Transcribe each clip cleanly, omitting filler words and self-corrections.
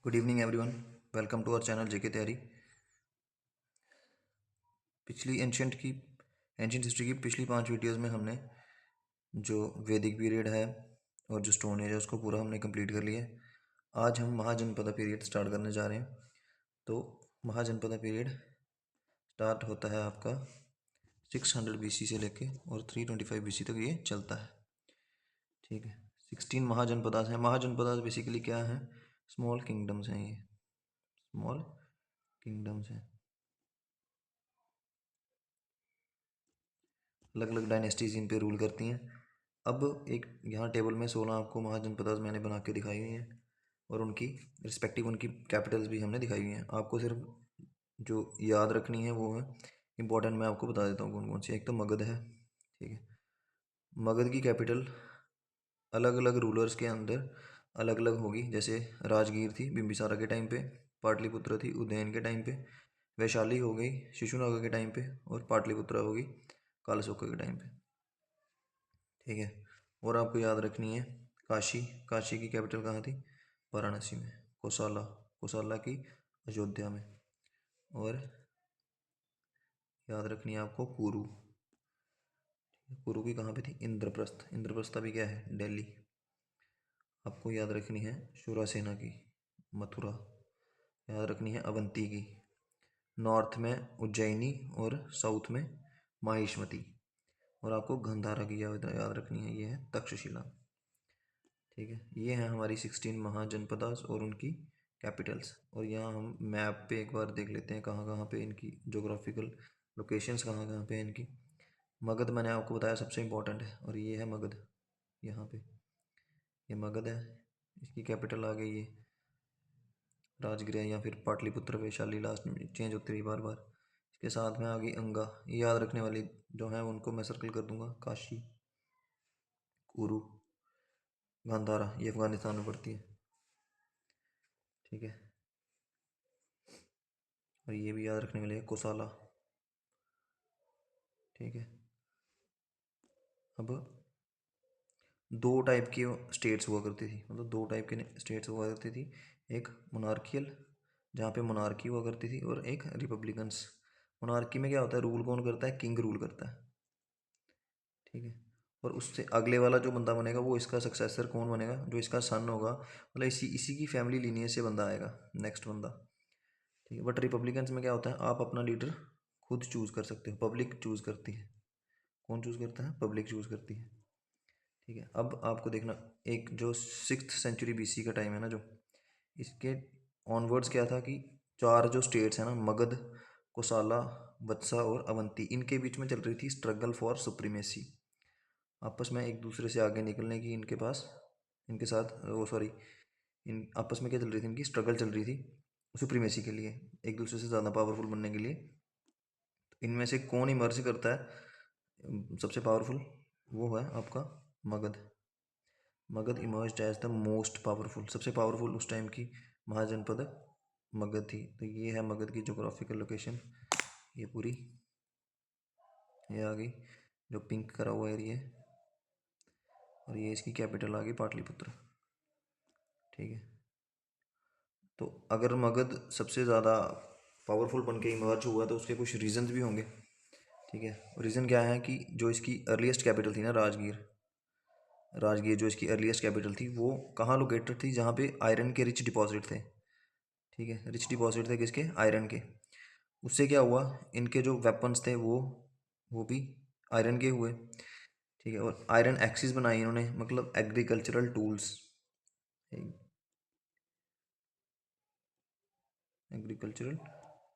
Good evening everyone. Welcome to our channel JK तैयारी। पिछली ancient history की पिछली 5 वीडियोस में हमने जो वैदिक पीरियड है और जो स्टोन एज है उसको पूरा हमने कंप्लीट कर लिया है। आज हम महाजनपदा पीरियड स्टार्ट करने जा रहे हैं। तो महाजनपदा पीरियड स्टार्ट होता है आपका 600 BC से लेके और 325 BC तक ये चलता है। ठीक है, 16 महाजनपदास हैं। महाजनपदास बेसिकली क्या है? स्मॉल किंगडम्स हैं। ये स्मॉल किंगडम्स हैं, अलग अलग डायनेस्टीज इन पे रूल करती हैं। अब एक यहाँ टेबल में 16 आपको महाजनपदास मैंने बना के दिखाई हुई हैं और उनकी रिस्पेक्टिव उनकी कैपिटल्स भी हमने दिखाई हुई हैं। आपको सिर्फ जो याद रखनी है वो है इम्पोर्टेंट, मैं आपको बता देता हूँ कौन कौन सी। एक तो मगध है। ठीक है, मगध की कैपिटल अलग अलग रूलर्स के अंदर अलग अलग होगी। जैसे राजगीर थी बिंबिसारा के टाइम पे, पाटलिपुत्र थी उदयन के टाइम पे, वैशाली हो गई शिशुनागा के टाइम पे और पाटलिपुत्रा होगी कालशोका के टाइम पे। ठीक है, और आपको याद रखनी है काशी। काशी की कैपिटल कहाँ थी? वाराणसी में। कोसाला, कोसाला की अयोध्या में। और याद रखनी है आपको कुरु। कुरु की कहाँ पे थी? इंद्रप्रस्थ। इंद्रप्रस्थ अभी क्या है? दिल्ली। आपको याद रखनी है शूरासेना की मथुरा। याद रखनी है अवंती की। नॉर्थ में उज्जैनी और साउथ में माहिष्मती। और आपको गंधारा की याद रखनी है, ये है तक्षशिला। ठीक है, ये हैं हमारी 16 महाजनपदास और उनकी कैपिटल्स। और यहाँ हम मैप पे एक बार देख लेते हैं कहाँ कहाँ पे इनकी जोग्राफिकल लोकेशंस कहाँ कहाँ पे हैं इनकी। मगध मैंने आपको बताया सबसे इम्पोर्टेंट है, और ये है मगध। यहाँ पे ये मगध है, इसकी कैपिटल आ गई ये राजगृह या फिर पाटलिपुत्र। वैशाली लास्ट में चेंज होती रही बार बार। इसके साथ में आ गई अंगा। ये याद रखने वाली जो है उनको मैं सर्कल कर दूंगा। काशी, कुरु, गांधारा, ये अफगानिस्तान में पड़ती है। ठीक है, और ये भी याद रखने वाले है कोसाला। ठीक है, अब दो टाइप की स्टेट्स हुआ करती थी, मतलब दो टाइप के स्टेट्स हुआ करती थी। एक मोनार्कियल जहाँ पे मोनार्की हुआ करती थी, और एक रिपब्लिकन्स। मोनार्की में क्या होता है? रूल कौन करता है? किंग रूल करता है। ठीक है, और उससे अगले वाला जो बंदा बनेगा वो इसका सक्सेसर कौन बनेगा? जो इसका सन होगा, मतलब इसी इसी की फैमिली लीनियज से बंदा आएगा नेक्स्ट बंदा। ठीक है, बट रिपब्लिकन्स में क्या होता है? आप अपना लीडर खुद चूज कर सकते हो, पब्लिक चूज करती है। कौन चूज करता है? पब्लिक चूज करती है। ठीक है, अब आपको देखना, एक जो 6th century BC का टाइम है ना, जो इसके ऑनवर्ड्स क्या था कि चार जो स्टेट्स हैं ना, मगध, कोसाला, वत्सा और अवंती, इनके बीच में चल रही थी स्ट्रगल फॉर सुप्रीमेसी। आपस में एक दूसरे से आगे निकलने की इनके पास, इनके साथ वो सॉरी, इन आपस में क्या चल रही थी? इनकी स्ट्रगल चल रही थी सुप्रीमेसी के लिए, एक दूसरे से ज़्यादा पावरफुल बनने के लिए। तो इनमें से कौन इमर्ज करता है सबसे पावरफुल? वो है आपका Magadh. Magadh emerged as the most powerful, सबसे पावरफुल उस टाइम की महाजनपद मगध थी। तो ये है मगध की जोग्राफिकल लोकेशन, ये पूरी, ये आ गई जो पिंक करा हुआ एरिया है, और ये इसकी कैपिटल आ गई पाटलिपुत्र। ठीक है, तो अगर मगध सबसे ज़्यादा पावरफुल बन के इमर्ज हुआ तो उसके कुछ रीजंस भी होंगे। ठीक है, रीज़न क्या है कि जो इसकी अर्लीस्ट कैपिटल थी ना, राजगीर, राजगीर जो इसकी अर्लीस्ट कैपिटल थी वो कहाँ लोकेटेड थी? जहाँ पे आयरन के रिच डिपॉजिट थे। ठीक है, रिच डिपॉजिट थे किसके? आयरन के। उससे क्या हुआ? इनके जो वेपन्स थे वो भी आयरन के हुए। ठीक है, और आयरन एक्सिस बनाई इन्होंने, मतलब एग्रीकल्चरल टूल्स। एग्रीकल्चरल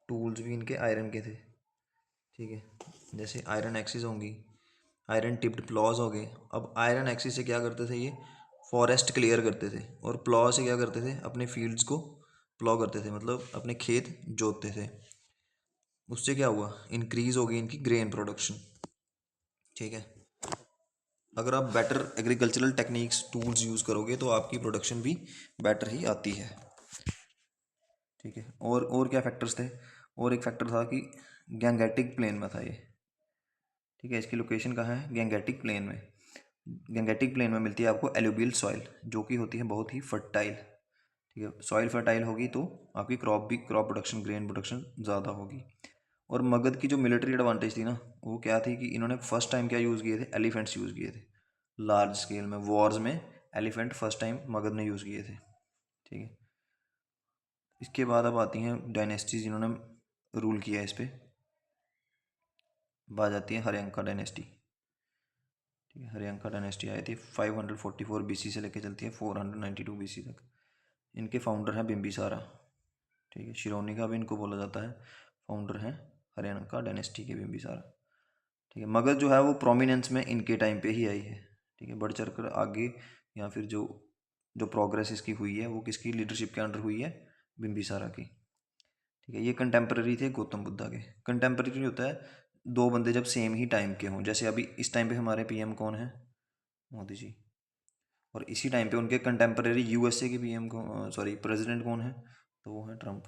टूल्स भी इनके आयरन के थे। ठीक है, जैसे आयरन एक्सिस होंगी, आयरन टिप्ड प्लॉज हो गए। अब आयरन एक्सिस से क्या करते थे? ये फॉरेस्ट क्लियर करते थे, और प्लॉ से क्या करते थे? अपने फील्ड्स को प्लॉ करते थे, मतलब अपने खेत जोतते थे। उससे क्या हुआ? इंक्रीज हो गई इनकी ग्रेन प्रोडक्शन। ठीक है, अगर आप better agricultural techniques tools use करोगे तो आपकी प्रोडक्शन भी बेटर ही आती है। ठीक है, और क्या फैक्टर्स थे? और एक फैक्टर था कि गैंगेटिक प्लेन में था ये। ठीक है, इसकी लोकेशन कहाँ है? गैंगेटिक प्लेन में। गैंगेटिक प्लेन में मिलती है आपको एलुवियल सॉइल, जो कि होती है बहुत ही फर्टाइल। ठीक है, सॉइल फर्टाइल होगी तो आपकी क्रॉप प्रोडक्शन, ग्रेन प्रोडक्शन ज़्यादा होगी। और मगध की जो मिलिट्री एडवांटेज थी ना, वो क्या थी कि इन्होंने फर्स्ट टाइम क्या यूज़ किए थे, एलिफेंट्स यूज़ किए थे लार्ज स्केल में वॉर्स में। एलिफेंट फर्स्ट टाइम मगध ने यूज़ किए थे। ठीक है, इसके बाद अब आती हैं डायनेस्टीज जिन्होंने रूल किया इस पर। बात आती है हर्यंका डायनेस्टी। ठीक है, हर्यंका डायनेस्टी आई थी 544 BC से लेकर चलती है 492 BC तक। इनके फाउंडर हैं बिम्बिसारा। ठीक है, शिरोनिका भी इनको बोला जाता है, फाउंडर हैं हर्यंका डायनेस्टी के बिम्बिसारा। ठीक है, मगध जो है वो प्रोमिनेंस में इनके टाइम पे ही आई है। ठीक है, बढ़ चढ़कर आगे या फिर जो जो प्रोग्रेस इसकी हुई है वो किसकी लीडरशिप के अंडर हुई है, बिम्बिसारा की। ठीक है, ये कंटेम्प्रेरी थे गौतम बुद्धा के। कंटेम्प्रेरी होता है दो बंदे जब सेम ही टाइम के हों, जैसे अभी इस टाइम पे हमारे पीएम कौन है, मोदी जी, और इसी टाइम पे उनके कंटेम्प्रेरी यूएसए के पीएम को सॉरी प्रेसिडेंट कौन है, तो वो है ट्रम्प।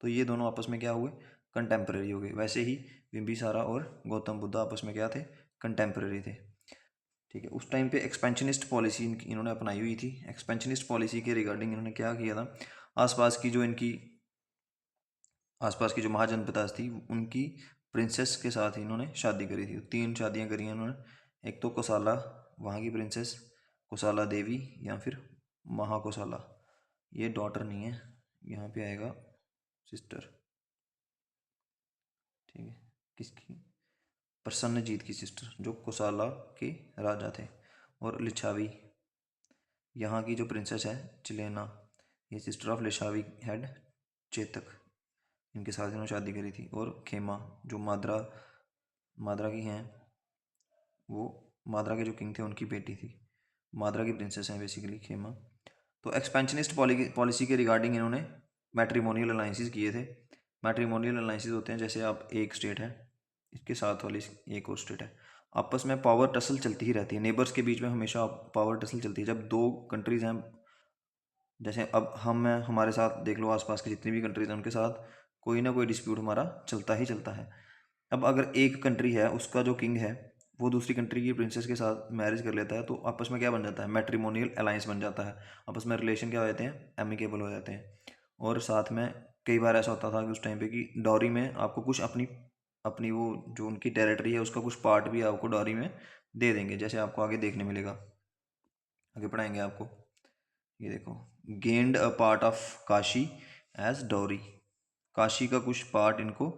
तो ये दोनों आपस में क्या हुए, कंटेम्प्रेरी हो गए। वैसे ही बिम्बिसारा और गौतम बुद्धा आपस में क्या थे, कंटेम्प्रेरी थे। ठीक है, उस टाइम पे एक्सपेंशनिस्ट पॉलिसी इन्होंने अपनाई हुई थी। एक्सपेंशनिस्ट पॉलिसी के रिगार्डिंग इन्होंने क्या किया था, आसपास की जो इनकी आसपास की जो महाजनपदास थी उनकी प्रिंसेस के साथ इन्होंने शादी करी थी। 3 शादियां करी हैं इन्होंने। एक तो कोसाला, वहाँ की प्रिंसेस कोसाला देवी या फिर महाकोसाला, ये डॉटर नहीं है, यहाँ पे आएगा सिस्टर। ठीक है, किसकी, प्रसन्नजीत की सिस्टर, जो कोसाला के राजा थे। और लिच्छावी, यहाँ की जो प्रिंसेस है चिलेना, ये सिस्टर ऑफ लिच्छावी हेड चेतक, इनके साथ इन्होंने शादी करी थी। और खेमा जो माद्रा माद्रा की हैं, वो माद्रा के जो किंग थे उनकी बेटी थी। माद्रा की प्रिंसेस हैं बेसिकली खेमा। तो एक्सपेंशनिस्ट पॉलिसी के रिगार्डिंग इन्होंने मैट्रिमोनियल अलाइंसेस किए थे। मैट्रिमोनियल अलाइंसेस होते हैं जैसे आप एक स्टेट है, इसके साथ वाली एक और स्टेट है, आपस में पावर टसल चलती ही रहती है। नेबर्स के बीच में हमेशा पावर टसल चलती है। जब दो कंट्रीज़ हैं, जैसे अब हम हैं, हमारे साथ देख लो आसपास की जितनी भी कंट्रीज हैं उनके साथ कोई ना कोई डिस्प्यूट हमारा चलता ही चलता है। अब अगर एक कंट्री है, उसका जो किंग है वो दूसरी कंट्री की प्रिंसेस के साथ मैरिज कर लेता है, तो आपस में क्या बन जाता है, मैट्रिमोनियल अलायंस बन जाता है। आपस में रिलेशन क्या हो जाते हैं, एमिकेबल हो जाते हैं। और साथ में कई बार ऐसा होता था कि उस टाइम पे कि डॉरी में आपको कुछ अपनी अपनी वो जो उनकी टेरिटरी है उसका कुछ पार्ट भी आपको डॉरी में दे देंगे, जैसे आपको आगे देखने मिलेगा, आगे पढ़ाएंगे आपको। ये देखो, gained a part of Kashi as dowry, Kashi का कुछ पार्ट इनको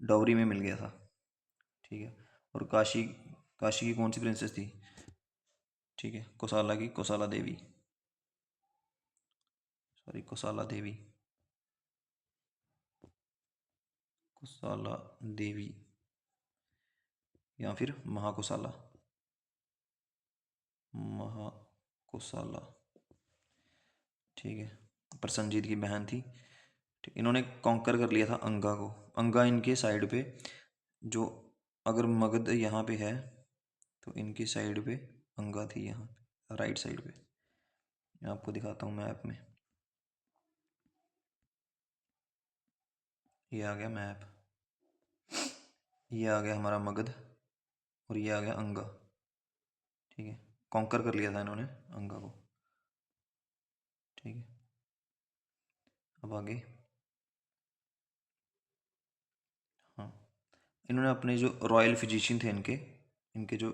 डॉरी में मिल गया था। ठीक है, और काशी काशी की कौन सी प्रिंसेस थी, ठीक है, कोसाला की कोसाला देवी, सॉरी कोसाला देवी, कोसाला देवी या फिर महाकोसाला, महाकोसाला। ठीक है, प्रसन्नजीत की बहन थी। ठीक, इन्होंने कॉन्कर कर लिया था अंगा को। अंगा इनके साइड पे, जो अगर मगध यहाँ पे है तो इनकी साइड पे अंगा थी, यहाँ राइट साइड पे। मैं आपको दिखाता हूँ मैप में, ये आ गया मैप, ये आ गया हमारा मगध और ये आ गया अंगा। ठीक है, कॉन्कर कर लिया था इन्होंने अंगा को। ठीक है, अब आगे, हाँ, इन्होंने अपने जो रॉयल फिजिशियन थे इनके इनके जो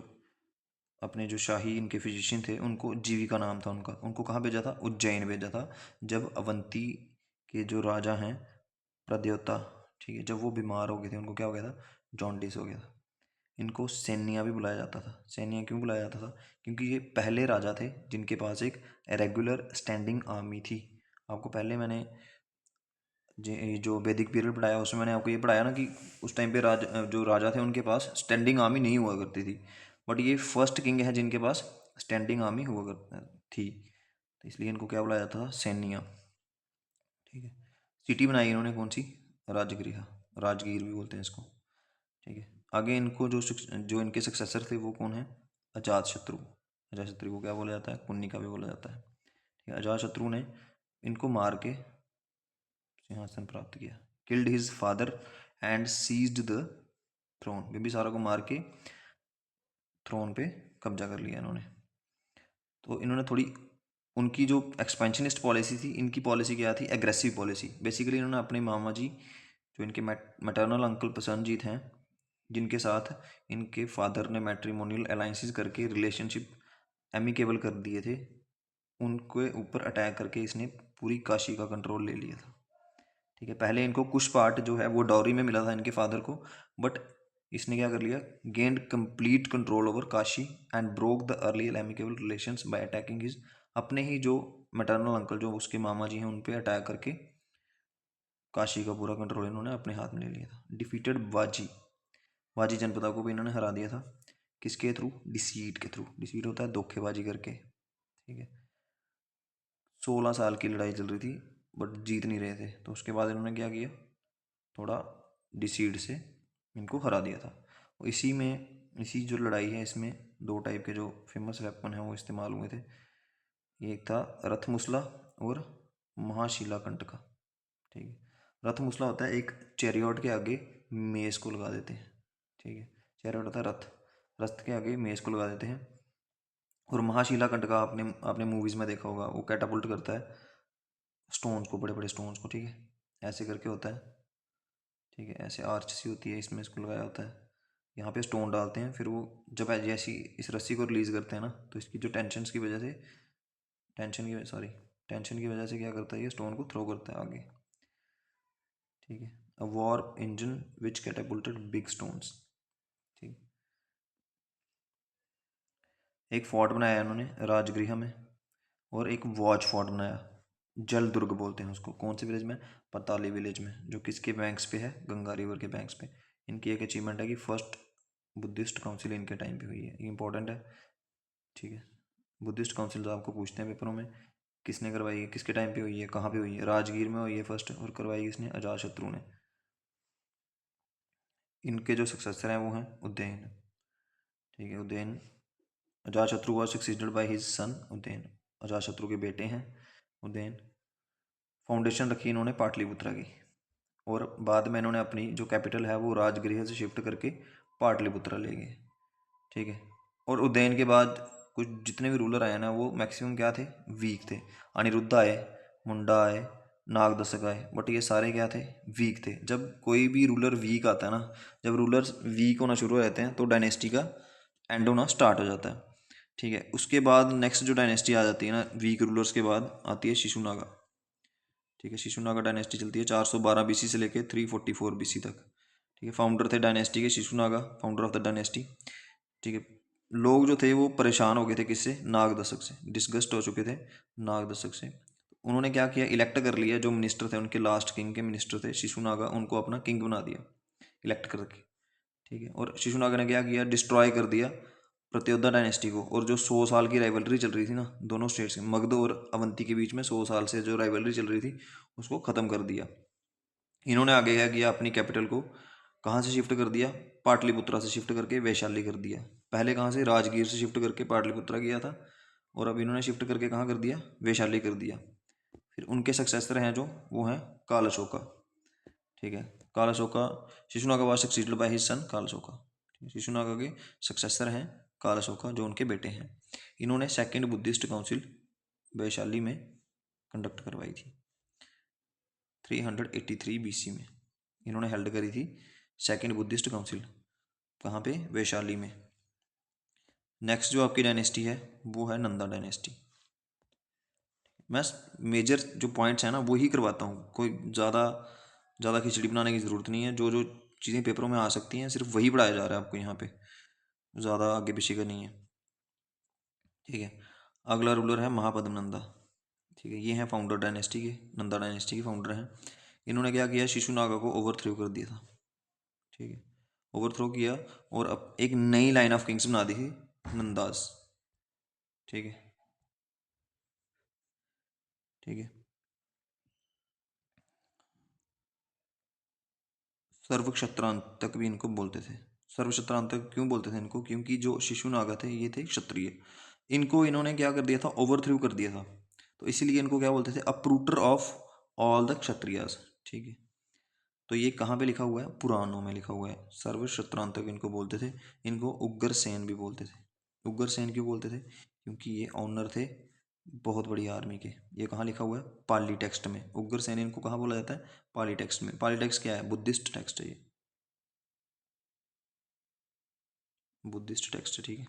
अपने जो शाही इनके फिजिशियन थे उनको जीविका नाम था उनका, उनको कहाँ भेजा था, उज्जैन भेजा था। जब अवंती के जो राजा हैं प्रद्योता, ठीक है, जब वो बीमार हो गए थे, उनको क्या हो गया था, जॉन्डिस हो गया था। इनको सैनिया भी बुलाया जाता था। सैनिया क्यों बुलाया जाता था, क्योंकि ये पहले राजा थे जिनके पास एक रेगुलर स्टैंडिंग आर्मी थी। आपको पहले मैंने जो वैदिक पीरियड पढ़ाया उसमें मैंने आपको ये पढ़ाया ना कि उस टाइम पे जो राजा थे उनके पास स्टैंडिंग आर्मी नहीं हुआ करती थी। बट ये फर्स्ट किंग है जिनके पास स्टैंडिंग आर्मी हुआ कर थी, तो इसलिए इनको क्या बुलाया जाता था, सैनिया। ठीक है, सिटी बनाई इन्होंने कौन सी, राजगृह, राजगीर भी बोलते हैं इसको। ठीक है, आगे इनको जो इनके सक्सेसर थे वो कौन है, अजात शत्रु। अजात शत्रु को क्या बोला जाता है, कुन्नी का भी बोला जाता है। ठीक है, अजात शत्रु ने इनको मार के सिंहासन प्राप्त किया, killed his father and seized the throne. Bimbisara को मार के थ्रोन पे कब्जा कर लिया इन्होंने। तो इन्होंने थोड़ी उनकी जो एक्सपेंशनिस्ट पॉलिसी थी, इनकी पॉलिसी क्या थी, एग्रेसिव पॉलिसी। बेसिकली इन्होंने अपने मामा जी जो इनके मैटरनल अंकल प्रसन्नजीत हैं, जिनके साथ इनके फादर ने मैट्रिमोनियल अलाइंसेस करके रिलेशनशिप एमिकेबल कर दिए थे, उनके ऊपर अटैक करके इसने पूरी काशी का कंट्रोल ले लिया था। ठीक है, पहले इनको कुछ पार्ट जो है वो डॉरी में मिला था इनके फादर को, बट इसने क्या कर लिया, gained complete control over Kashi and broke the earlier amicable relations bye attacking his, अपने ही जो मैटरनल अंकल जो उसके मामा जी हैं उन पे अटैक करके काशी का पूरा कंट्रोल इन्होंने अपने हाथ में ले लिया था। डिफीटेड वाजी, वाजी जनपदा को भी इन्होंने हरा दिया था। किसके थ्रू, डिसीट के थ्रू। डिसीट होता है धोखेबाजी करके। ठीक है, 16 साल की लड़ाई चल रही थी बट जीत नहीं रहे थे, तो उसके बाद इन्होंने क्या किया, थोड़ा डिसीड से इनको हरा दिया था। इसी में, इसी जो लड़ाई है इसमें दो टाइप के जो फेमस वेपन हैं वो इस्तेमाल हुए थे। एक था रथमुसला और महाशिला कंटका। ठीक है, रथमुसला होता है एक चैरियट के आगे मेज को लगा देते हैं। ठीक है, चैरियट होता है रथ, रथ के आगे मेज को लगा देते हैं। और महाशिला कंटका आपने आपने मूवीज में देखा होगा, वो कैटापुल्ट करता है स्टोन्स को, बड़े बड़े स्टोन्स को। ठीक है, ऐसे करके होता है। ठीक है, ऐसे आर्च सी होती है, इसमें इसको लगाया होता है, यहाँ पे स्टोन डालते हैं, फिर वो जब जैसी इस रस्सी को रिलीज करते हैं ना, तो इसकी जो टेंशन की वजह से, टेंशन की वजह से क्या करता है, ये स्टोन को थ्रो करता है आगे। ठीक है, a war engine which catapulted big stones. ठीक, एक फोर्ट बनाया इन्होंने राजगृह में, और एक वॉच फोर्ट बनाया, जल दुर्ग बोलते हैं उसको। कौन से विलेज में, पताली विलेज में, जो किसके बैंक्स पे है, गंगा रिवर के बैंक्स पे। इनकी एक अचीवमेंट है कि फर्स्ट बुद्धिस्ट काउंसिल इनके टाइम पे हुई है, ये इंपॉर्टेंट है। ठीक है, बुद्धिस्ट काउंसिल तो आपको पूछते हैं पेपरों में, किसने करवाई है, किसके टाइम पे हुई है, कहाँ पे हुई है, राजगीर में हुई है फर्स्ट, और करवाई किसने, अजातशत्रु ने। इनके जो सक्सेसर हैं वो हैं उदयन। ठीक है, Udayan, Ajatashatru was succeeded by his son Udayan, Ajatashatru के बेटे हैं उदयन। फाउंडेशन रखी इन्होंने पाटलिपुत्रा की, और बाद में इन्होंने अपनी जो कैपिटल है वो राजगृह से शिफ्ट करके पाटलिपुत्रा ले गए। ठीक है, और उदयन के बाद कुछ जितने भी रूलर आए ना वो मैक्सिमम क्या थे, वीक थे। अनिरुद्ध आए, मुंडा आए, नागदशक आए, बट ये सारे क्या थे, वीक थे। जब कोई भी रूलर वीक आता है ना, जब रूलर्स वीक होना शुरू हो जाते हैं तो डायनेस्टी का एंड होना स्टार्ट हो जाता है। ठीक है, उसके बाद नेक्स्ट जो डायनेस्टी आ जाती है ना वीक रूलर्स के बाद, आती है शिशुनागा। ठीक है, शिशुनागा डायनेस्टी चलती है 412 बीसी से लेकर 344 बीसी तक। ठीक है, फाउंडर थे डायनेस्टी के Shishunaga, founder of the dynasty. ठीक है, लोग जो थे वो परेशान हो गए थे किससे, नागदशक से, डिस्गस्ट हो चुके थे नागदशक से। उन्होंने क्या किया, इलेक्ट कर लिया, जो मिनिस्टर थे उनके, लास्ट किंग के मिनिस्टर थे शिशुनागा, उनको अपना किंग बना दिया इलेक्ट करके। ठीक है, और शिशुनागा ने क्या किया, डिस्ट्रॉय कर दिया प्रत्योदा डायनेस्टी को। और जो 100 साल की राइवलरी चल रही थी ना दोनों स्टेट्स के, मगध और अवंती के बीच में 100 साल से जो राइवलरी चल रही थी उसको ख़त्म कर दिया। इन्होंने आगे क्या किया, अपनी कैपिटल को कहाँ से शिफ्ट कर दिया, पाटलिपुत्रा से शिफ्ट करके वैशाली कर दिया। पहले कहाँ से, राजगीर से शिफ्ट करके पाटलिपुत्रा किया था, और अब इन्होंने शिफ्ट करके कहाँ कर दिया, वैशाली कर दिया। फिर उनके सक्सेसर हैं जो, वो हैं काल अशोका। ठीक है, काल Ashoka, Shishunaga was succeeded by his son काल अशोका। शिशुनागा के सक्सेसर हैं काल अशोका, जो उनके बेटे हैं। इन्होंने सेकेंड बुद्धिस्ट काउंसिल वैशाली में कंडक्ट करवाई थी 383 बीसी में। इन्होंने हेल्ड करी थी सेकेंड बुद्धिस्ट काउंसिल, कहाँ पे, वैशाली में। नेक्स्ट जो आपकी डायनेस्टी है वो है नंदा डायनेस्टी। मैं मेजर जो पॉइंट्स हैं ना वो ही करवाता हूँ, कोई ज़्यादा ज़्यादा खिचड़ी बनाने की ज़रूरत नहीं है। जो जो चीज़ें पेपरों में आ सकती हैं सिर्फ वही पढ़ाया जा रहा है आपको यहाँ पे, ज़्यादा आगे पीछे का नहीं है। ठीक है, अगला रूलर है महापद्मनंदा। ठीक है, ये हैं फाउंडर डायनेस्टी के, नंदा डायनेस्टी के फाउंडर हैं। इन्होंने क्या किया, शिशुनागा को ओवरथ्रो कर दिया था। ठीक है, ओवरथ्रो किया, और अब एक नई लाइन ऑफ किंग्स बना दी थी, नंदास। ठीक है, ठीक है, सर्वक्षत्रांतक भी इनको बोलते थे। सर्वक्षत्रांतक क्यों बोलते थे इनको, क्योंकि जो शिशुनागा थे ये थे क्षत्रिय, इनको इन्होंने क्या कर दिया था, ओवरथ्रो कर दिया था, तो इसीलिए इनको क्या बोलते थे, अप्रूटर ऑफ ऑल द क्षत्रियास। ठीक है, तो ये कहाँ पे लिखा हुआ है, पुराणों में लिखा हुआ है, सर्वक्षत्रांतक इनको बोलते थे। इनको उग्रसेन भी बोलते थे। उग्रसेन क्यों बोलते थे, क्योंकि ये ऑनर थे बहुत बड़ी आर्मी के। ये कहाँ लिखा हुआ है? पाली टेक्स्ट में। उग्रसेन इनको कहाँ बोला जाता है? पाली टेक्स्ट में। पाली टेक्स्ट क्या है? बुद्धिस्ट टेक्स्ट है ये, बुद्धिस्ट टेक्स्ट है, ठीक है।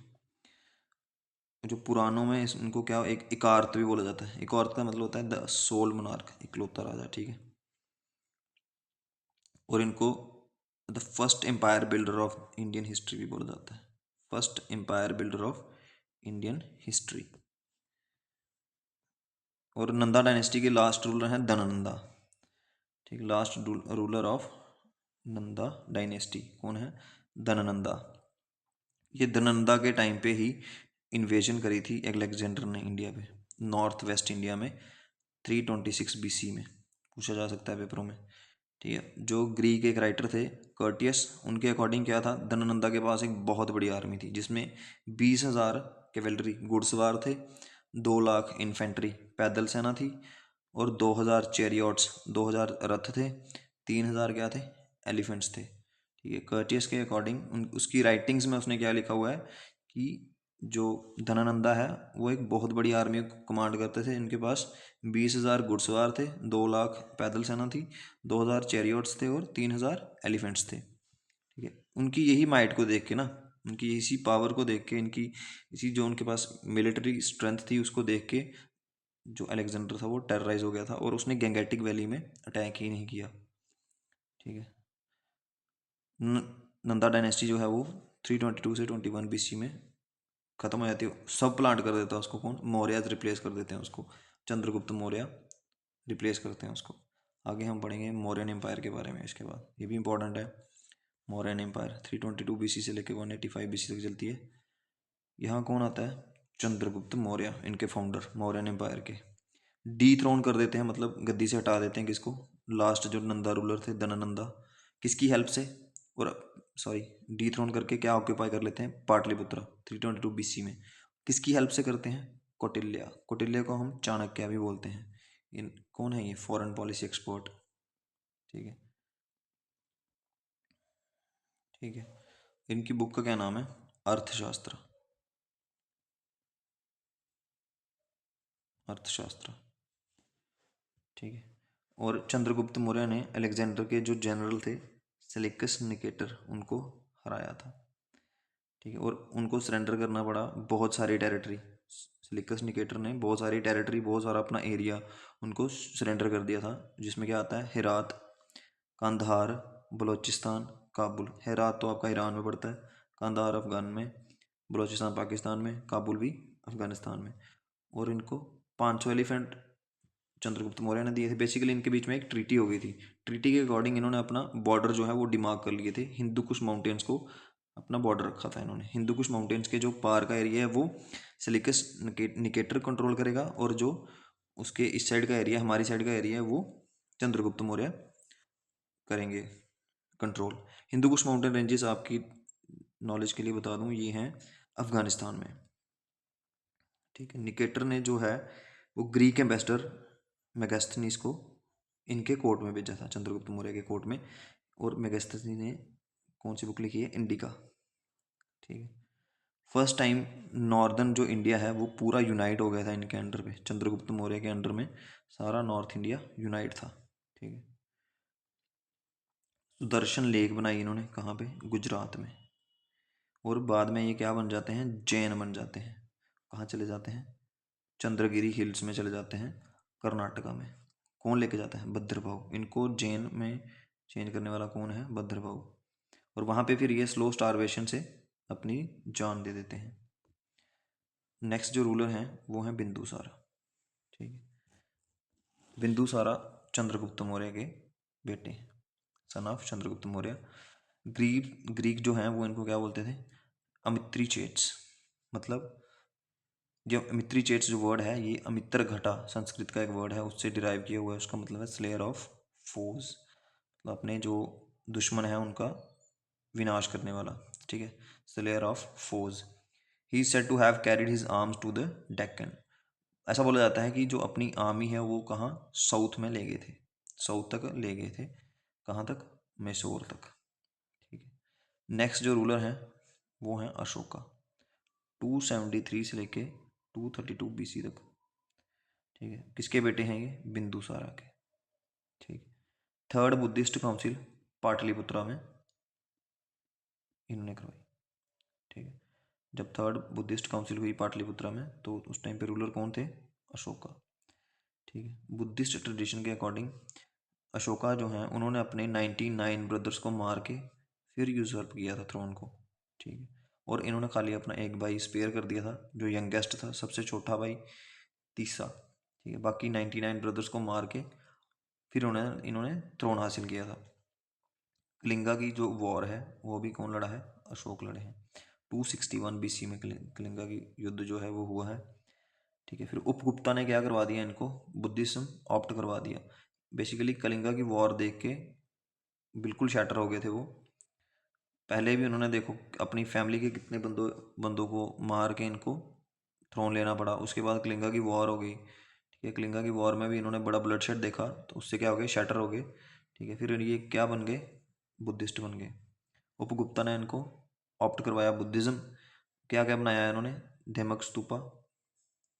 जो पुराणों में इनको क्या, एक इकार्त भी बोला जाता है। इकार्त का मतलब होता है द सोल मोनार्क, इकलौता राजा, ठीक है। और इनको the first empire builder of Indian history भी बोला जाता है। First empire builder of Indian history. और नंदा डायनेस्टी के लास्ट रूलर हैं धननंदा, ठीक। Last ruler of Nanda dynasty कौन है? धननंदा। ये धननंदा के टाइम पे ही इन्वेजन करी थी अलेक्जेंडर ने इंडिया पे, नॉर्थ वेस्ट इंडिया में, 326 BC में। पूछा जा सकता है पेपरों में, ठीक है। जो ग्रीक एक राइटर थे कर्टियस, उनके अकॉर्डिंग क्या था, धननंदा के पास एक बहुत बड़ी आर्मी थी जिसमें 20,000 कैवेलरी घुड़सवार थे, 2 लाख इन्फेंट्री पैदल सेना थी, और 2,000 चैरियट्स, 2,000 रथ थे, 3,000 क्या थे? एलिफेंट्स थे, ठीक है। कर्टियस के अकॉर्डिंग उसकी राइटिंग्स में उसने क्या लिखा हुआ है कि जो धननंदा है वो एक बहुत बड़ी आर्मी को कमांड करते थे। इनके पास 20,000 घुड़सवार थे, 2 लाख पैदल सेना थी, 2,000 चैरियट्स थे, और 3,000 एलिफेंट्स थे, ठीक है। उनकी यही माइट को देख के ना, उनकी इसी पावर को देख के, इनकी इसी जो उनके पास मिलिट्री स्ट्रेंथ थी उसको देख के जो अलेक्जेंडर था वो टेरराइज हो गया था, और उसने गैंगेटिक वैली में अटैक ही नहीं किया, ठीक है। नंदा डायनेस्टी जो है वो 322 से 21 BC में खत्म हो जाती है। सब प्लांट कर देता है उसको कौन? मौर्य रिप्लेस कर देते हैं उसको, चंद्रगुप्त मौर्य रिप्लेस करते हैं उसको। आगे हम पढ़ेंगे मौर्यन एम्पायर के बारे में इसके बाद, ये भी इंपॉर्टेंट है। मौर्यन एम्पायर 322 BC से लेकर 185 BC तक चलती है। यहाँ कौन आता है? चंद्रगुप्त मौर्य, इनके फाउंडर मौर्यन एम्पायर के। डी थ्रोन कर देते हैं, मतलब गद्दी से हटा देते हैं किसको? लास्ट जो नंदा रूलर थे धननंदा, किसकी हेल्प से? और सॉरी, डी थ्रोन करके क्या ऑक्यूपाई कर लेते हैं? पाटलिपुत्र 322 BC में। किसकी हेल्प से करते हैं? कौटिल्य। कौटिल्य को हम चाणक्य भी बोलते हैं। इन कौन है? ये फॉरेन पॉलिसी एक्सपर्ट, ठीक है, ठीक है। इनकी बुक का क्या नाम है? अर्थशास्त्र, अर्थशास्त्र, ठीक है। और चंद्रगुप्त मौर्य ने अलेक्जेंडर के जो जनरल थे सेलिकस निकेटर, उनको हराया था, ठीक है। और उनको सरेंडर करना पड़ा बहुत सारी टेरिटरी। सेलिकस निकेटर ने बहुत सारी टेरिटरी, बहुत सारा अपना एरिया उनको सरेंडर कर दिया था, जिसमें क्या आता है? हेरात, कंधार, बलूचिस्तान, काबुल। हेरात तो आपका ईरान में पड़ता है, कंधार अफगान में, बलूचिस्तान पाकिस्तान में, काबुल भी अफगानिस्तान में। और इनको 500 एलिफेंट चंद्रगुप्त मौर्य ने दिए थे। बेसिकली इनके बीच में एक ट्रीटी हो गई थी। ट्रीटी के अकॉर्डिंग इन्होंने अपना बॉर्डर जो है वो डिमार्क कर लिए थे। हिंदू कुश माउंटेन्स को अपना बॉर्डर रखा था इन्होंने। हिंदू कुश माउंटेन्स के जो पार का एरिया है वो सिलिकस निकेटर कंट्रोल करेगा, और जो उसके इस साइड का एरिया, हमारी साइड का एरिया है, वो चंद्रगुप्त मौर्य करेंगे control. Hindu Kush mountain ranges आपकी नॉलेज के लिए बता दूं, ये हैं अफगानिस्तान में, ठीक है। निकेटर ने जो है वो ग्रीक एम्बेसडर मेगास्थनीस को इनके कोर्ट में भेजा था, चंद्रगुप्त मौर्य के कोर्ट में। और मेगास्थनीस ने कौन सी बुक लिखी है? इंडिका, ठीक है। फर्स्ट टाइम नॉर्दर्न जो इंडिया है वो पूरा यूनाइट हो गया था इनके अंडर पे, चंद्रगुप्त मौर्य के अंडर में सारा नॉर्थ इंडिया यूनाइट था, ठीक है। सुदर्शन लेक बनाई इन्होंने, कहाँ पे? गुजरात में। और बाद में ये क्या बन जाते हैं? जैन बन जाते हैं। कहाँ चले जाते हैं? चंद्रगिरी हिल्स में चले जाते हैं, कर्नाटका में। कौन लेके जाता है? भद्रभाव। इनको जैन में चेंज करने वाला कौन है? भद्रभाव। और वहाँ पे फिर ये स्लो स्टारवेशन से अपनी जान दे देते हैं। नेक्स्ट जो रूलर हैं वो हैं बिंदुसार, ठीक है। बिंदुसारा चंद्रगुप्त मौर्य के बेटे, son of Chandragupta Maurya. Greek Greek जो हैं वो इनको क्या बोलते थे? अमित्री चेट्स। मतलब जो अमित्री चेट्स जो वर्ड है, ये अमित्र घटा संस्कृत का एक वर्ड है, उससे डिराइव किया हुआ है। उसका मतलब है स्लेयर ऑफ फोज, मतलब अपने जो दुश्मन है उनका विनाश करने वाला, ठीक है। Slayer of foes. He is said to have carried his arms to the Deccan. ऐसा बोला जाता है कि जो अपनी आर्मी है वो कहाँ? साउथ में ले गए थे, साउथ तक ले गए थे। कहाँ तक? मैसूर तक, ठीक है। नेक्स्ट जो रूलर हैं वो हैं अशोका, 273 से लेके 232 BC तक ठीक है, किसके बेटे हैं ये? बिंदुसारा के। ठीक है। थर्ड बुद्धिस्ट काउंसिल पाटलिपुत्रा में इन्होंने करवाई। ठीक है, जब थर्ड बुद्धिस्ट काउंसिल हुई पाटलिपुत्रा में तो उस टाइम पे रूलर कौन थे? अशोका। ठीक है, बुद्धिस्ट ट्रेडिशन के अकॉर्डिंग अशोका जो हैं उन्होंने अपने 99 ब्रदर्स को मार के फिर यूजर्प किया था थ्रोन को। ठीक है, और इन्होंने खाली अपना एक भाई स्पेयर कर दिया था जो यंगेस्ट था, सबसे छोटा भाई तीसरा। ठीक है, बाकी 99 ब्रदर्स को मार के फिर इन्होंने थ्रोन हासिल किया था। कलिंगा की जो वॉर है वो भी कौन लड़ा है? अशोक लड़े हैं। 261 BC में कलिंगा की युद्ध जो है वो हुआ है। ठीक है, फिर उपगुप्ता ने क्या करवा दिया इनको? बुद्धिज्म ऑप्ट करवा दिया। बेसिकली कलिंगा की वॉर देख के बिल्कुल शैटर हो गए थे वो। पहले भी उन्होंने देखो अपनी फैमिली के कितने बंदों को मार के इनको थ्रोन लेना पड़ा। उसके बाद कलिंगा की वॉर हो गई। ठीक है, कलिंगा की वॉर में भी इन्होंने बड़ा ब्लडशेड देखा तो उससे क्या हो गए? शैटर हो गए। ठीक है, फिर ये क्या बन गए? बुद्धिस्ट बन गए। उपगुप्ता ने इनको ऑप्ट करवाया बुद्धिज्म। क्या क्या बनाया है इन्होंने? धेमक स्तूपा।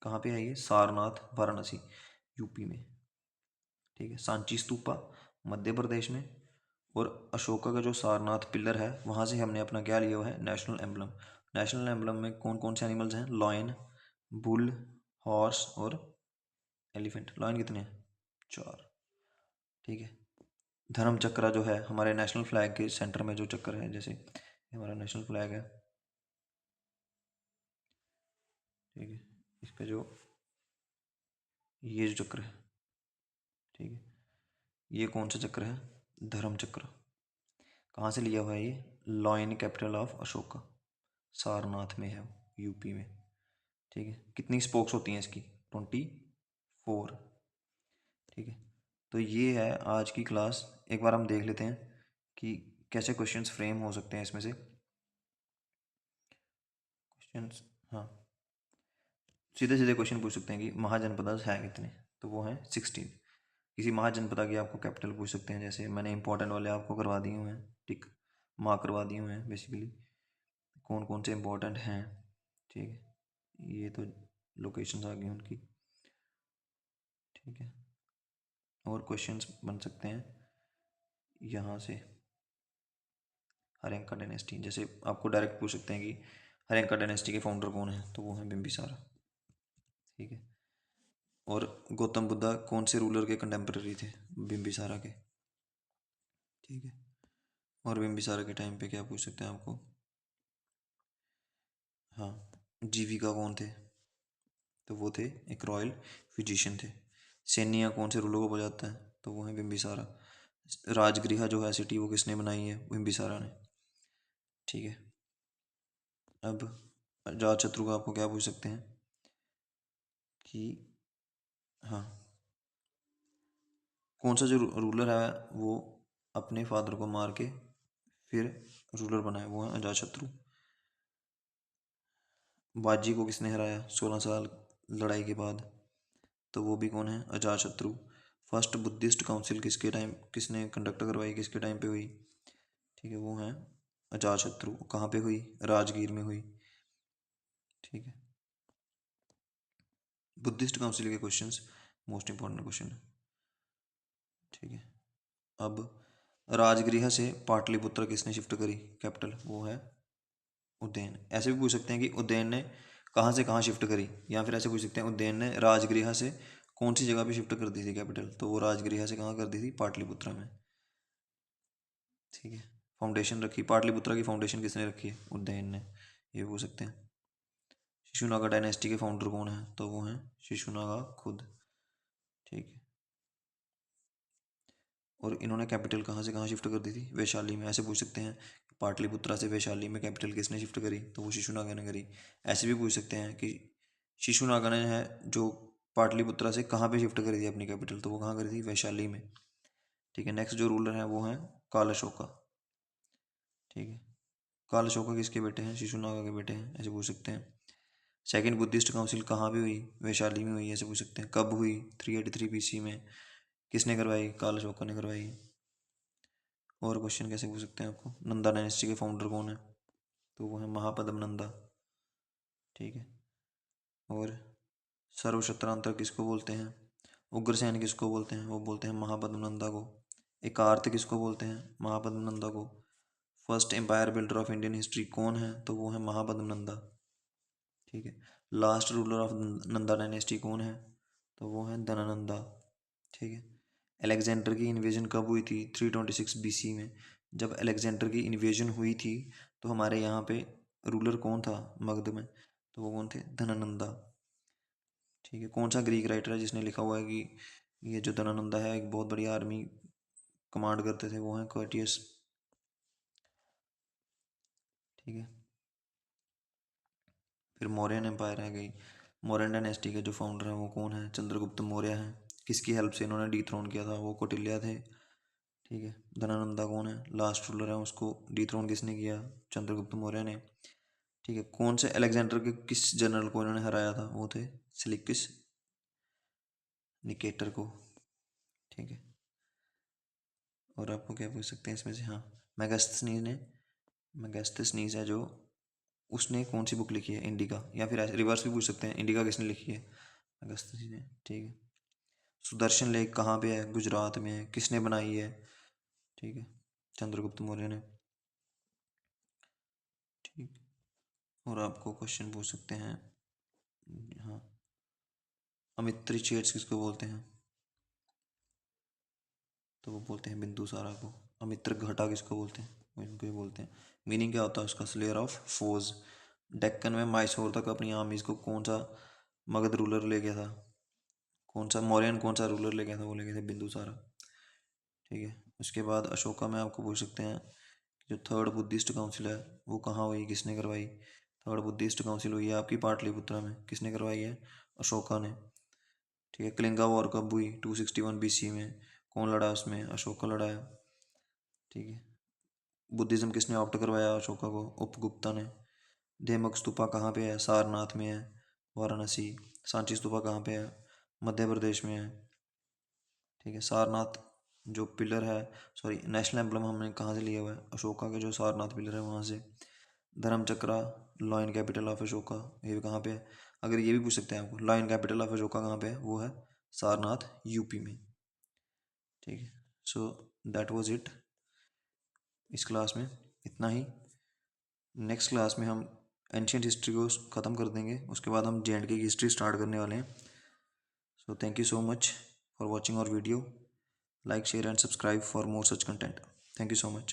कहाँ पे है ये? सारनाथ, वाराणसी, यूपी में। ठीक है, सांची स्तूपा मध्य प्रदेश में। और अशोका का जो सारनाथ पिलर है वहाँ से हमने अपना क्या लिया हुआ है? National emblem. नेशनल एम्बलम में कौन कौन से एनिमल्स हैं? लॉयन, बुल, हॉर्स और एलिफेंट। लॉयन कितने हैं? 4। ठीक है, धर्म चक्र जो है हमारे नेशनल फ्लैग के सेंटर में जो चक्र है, जैसे हमारा नेशनल फ्लैग है। ठीक है, इस पे जो ये जो चक्र है, ठीक है, ये कौन सा चक्र है? धर्म चक्र। कहाँ से लिया हुआ है ये? Lion capital of Ashoka, Sarnath में है, यूपी में। ठीक है, कितनी स्पोक्स होती हैं इसकी? 24। ठीक है, तो ये है आज की क्लास। एक बार हम देख लेते हैं कि कैसे क्वेश्चंस फ्रेम हो सकते हैं इसमें से क्वेश्चंस। हाँ, सीधे सीधे क्वेश्चन पूछ सकते हैं कि महाजनपद हैं कितने? तो वो हैं 16। किसी महाजनपद की आपको कैपिटल पूछ सकते हैं, जैसे मैंने इंपॉर्टेंट वाले आपको करवा दिए हुए हैं, टिक मार्क करवा दिए हुए हैं बेसिकली कौन कौन से इंपॉर्टेंट हैं। ठीक है, ये तो लोकेशंस आ गई उनकी। ठीक है, और क्वेश्चंस बन सकते हैं यहाँ से। हरिंका डायनेस्टी, जैसे आपको डायरेक्ट पूछ सकते हैं कि हरिंका डायनेस्टी के फाउंडर कौन है? तो वो हैं बिम्बिसारा। ठीक है, और गौतम बुद्धा कौन से रूलर के कंटेम्प्रेरी थे? बिम्बिसारा के। ठीक है, और बिम्बिसारा के टाइम पे क्या पूछ सकते हैं आपको? हाँ, जीविका कौन थे? तो वो थे एक रॉयल फिजिशियन थे। सैनिया कौन से रूलर को बजाता है? तो वो है बिम्बिसारा। राजगृह जो है सिटी वो किसने बनाई है? बिम्बिसारा ने। ठीक है, अब अजातशत्रु का आपको क्या पूछ सकते हैं कि हाँ, कौन सा जो रूलर है वो अपने फादर को मार के फिर रूलर बना है? वो है अजातशत्रु। बाजी को किसने हराया 16 साल लड़ाई के बाद? तो वो भी कौन है? अजातशत्रु। फर्स्ट बुद्धिस्ट काउंसिल किसने कंडक्ट करवाई, किसके टाइम पे हुई? ठीक है, वो है अजातशत्रु। कहाँ पे हुई? राजगीर में हुई। ठीक है, बुद्धिस्ट काउंसिल के क्वेश्चंस मोस्ट इंपॉर्टेंट क्वेश्चन है। ठीक है, अब राजगृह से पाटलिपुत्र किसने शिफ्ट करी कैपिटल? वो है उदयन। ऐसे भी पूछ सकते हैं कि उदयन ने कहाँ से कहाँ शिफ्ट करी, या फिर ऐसे पूछ सकते हैं उदयन ने राजगृह से कौन सी जगह पे शिफ्ट कर दी थी कैपिटल? तो वो राजगृह से कहाँ कर दी थी? पाटलिपुत्रा में। ठीक है, फाउंडेशन रखी पाटलिपुत्रा की, फाउंडेशन किसने रखी है? उदयन ने। ये पूछ सकते हैं। शिशुनागा डायनेस्टी के फाउंडर कौन है? तो वो हैं शिशुनागा खुद। ठीक है, और इन्होंने कैपिटल कहाँ से कहाँ शिफ्ट कर दी थी? वैशाली में। ऐसे पूछ सकते हैं पाटलिपुत्रा से वैशाली में कैपिटल किसने शिफ्ट करी? तो वो शिशुनागा ने करी। ऐसे भी पूछ सकते हैं कि शिशुनागा ने है जो पाटलिपुत्रा से कहाँ पे शिफ्ट करी थी अपनी कैपिटल? तो वो कहाँ करी थी? वैशाली में। ठीक है, नेक्स्ट जो रूलर है वो है काल अशोका। ठीक है, काल अशोका किसके बेटे हैं? शिशुनागा के बेटे हैं। ऐसे पूछ सकते हैं। सेकेंड बुद्धिस्ट काउंसिल कहाँ पे हुई? वैशाली में हुई। ऐसे पूछ सकते हैं। कब हुई? 383 BC में। किसने करवाई? काल अशोका ने करवाई। और क्वेश्चन कैसे पूछ सकते हैं आपको? नंदा डायनेस्टी के फाउंडर कौन है? तो वो है महापद्म नंदा। ठीक है, और सर्वछत्रांतर किसको बोलते हैं? उग्रसेन किसको बोलते हैं? वो बोलते हैं महापद्मनंदा को। एकार्थ किसको बोलते हैं? महापद्मनंदा को। First empire builder of Indian history कौन है? तो वो है महापद्मनंदा। ठीक है। Last ruler of Nanda dynasty कौन है? तो वो है धनानंदा। ठीक है। अलेक्जेंडर की इन्वेजन कब हुई थी? 326 BC में। जब अलेक्जेंडर की इन्वेजन हुई थी तो हमारे यहाँ पे रूलर कौन था मगध में? तो वो कौन थे? धनानंदा। ठीक है। कौन सा ग्रीक राइटर है जिसने लिखा हुआ है कि ये जो धनानंदा है एक बहुत बड़ी आर्मी कमांड करते थे? वो है कर्टियस। ठीक है। फिर मौर्यन एम्पायर है गई। मौर्यन डायनेस्टी के जो फाउंडर हैं वो कौन है? चंद्रगुप्त मौर्य हैं। किसकी हेल्प से इन्होंने डिथ्रोन किया था? वो कौटिल्य थे। ठीक है। धनानंदा कौन है? लास्ट रूलर है, उसको डिथ्रोन किसने किया? चंद्रगुप्त मौर्य ने। ठीक है। कौन से अलेक्जेंडर के किस जनरल को इन्होंने हराया था? वो थे सिलिक्स निकेटर को। ठीक है। और आपको क्या पूछ सकते हैं इसमें से? हाँ, मैगस्थनीज ने, मैगस्थनीज है जो, उसने कौन सी बुक लिखी है? इंडिका। या फिर ऐसे रिवर्स भी पूछ सकते हैं, इंडिका किसने लिखी है? मैगस्थनीज ने। ठीक है। सुदर्शन लेक कहाँ पे है? गुजरात में है। किसने बनाई है? ठीक है, चंद्रगुप्त मौर्य ने। ठीक। और आपको क्वेश्चन पूछ सकते हैं। हाँ, अमित्री चेट्स किसको बोलते हैं? तो वो बोलते हैं बिंदुसारा को। अमित्र घटा किसको बोलते हैं? वो इनको ही बोलते हैं। मीनिंग क्या होता है उसका? Slayer of फोज। डेक्कन में मैसूर तक अपनी आर्मीज को कौन सा मगध रूलर ले गया था? कौन सा मौर्यन, कौन सा रूलर ले गया था? वो ले गए थे बिंदुसारा। ठीक है। उसके बाद अशोका में आपको पूछ सकते हैं जो थर्ड बुद्धिस्ट काउंसिल है वो कहाँ हुई, किसने करवाई? थर्ड बुद्धिस्ट काउंसिल हुई है आपकी पाटलिपुत्रा में। किसने करवाई है? अशोका ने। ठीक है। कलिंगा वॉर कब हुई? 261 BC में। कौन लड़ा उसमें? अशोका लड़ा है। ठीक है। बुद्धिज्म किसने ऑप्ट करवाया अशोका को? उपगुप्ता ने। धेमक स्तूपा कहाँ पे है? सारनाथ में है, वाराणसी। सांची स्तूपा कहाँ पे है? मध्य प्रदेश में है। ठीक है। सारनाथ जो पिलर है, सॉरी, नेशनल एम्बलम हमने कहाँ से लिया हुआ है? अशोका के जो सारनाथ पिलर है वहाँ से। धर्मचक्रा लॉयन कैपिटल ऑफ अशोका, ये कहाँ पे है? अगर ये भी पूछ सकते हैं आपको, लॉयन कैपिटल ऑफ अशोका कहाँ पे है? वो है सारनाथ, यूपी में। ठीक है। So that was it. इस क्लास में इतना ही। नेक्स्ट क्लास में हम एंशियंट हिस्ट्री को ख़त्म कर देंगे, उसके बाद हम J&K की हिस्ट्री स्टार्ट करने वाले हैं। So thank you so much for watching our video. Like, share and subscribe for more such content. Thank you so much.